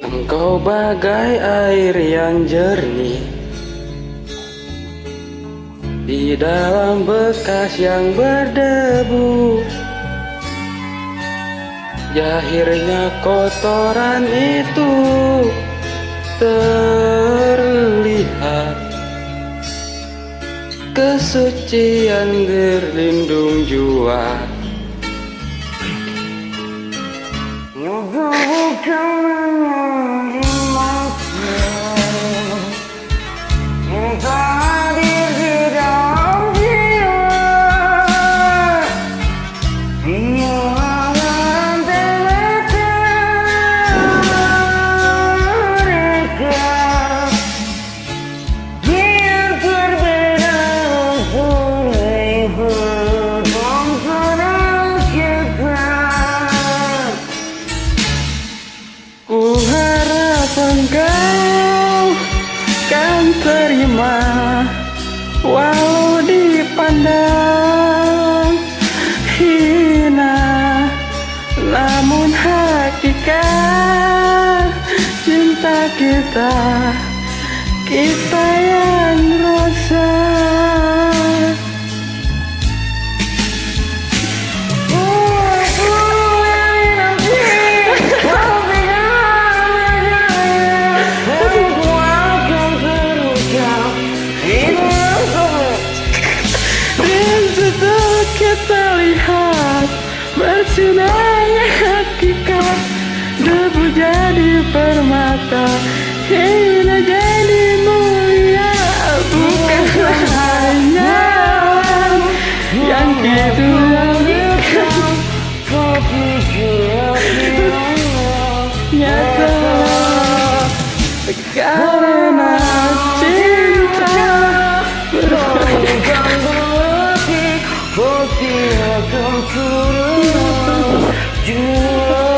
Engkau bagai air yang jernih di dalam bekas yang berdebu. Akhirnya kotoran itu terlihat, kesucian berlindung jua. Ku harap engkau kan terima, walau dipandang hina, namun hakikat cinta kita, kita yang rasa. Kita lihat bersinarnya hakikat, debu jadi permata, hina jadi mulia. Bukanlah hanya yang itu nyata, karena cinta pasti akan turun jua.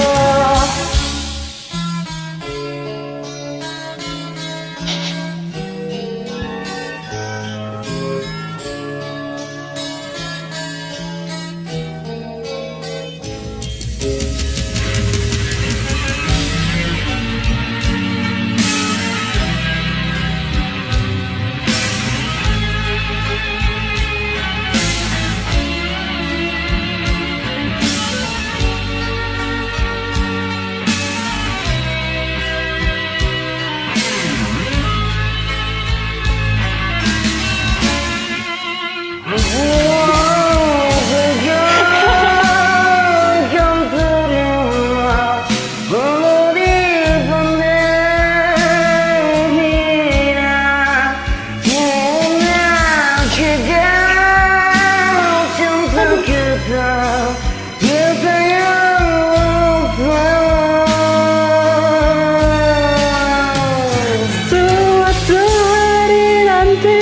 Suatu hari nanti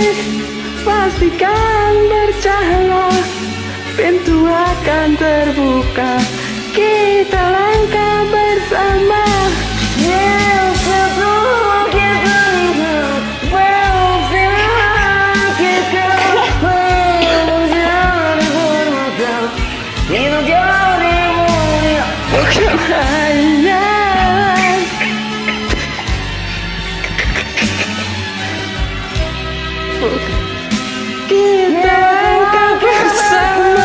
pastikan bercahaya, pintu akan terbuka, kita langkah bersama. Kita langkah bersama.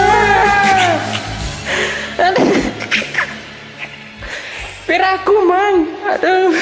Piraku mang, aduh.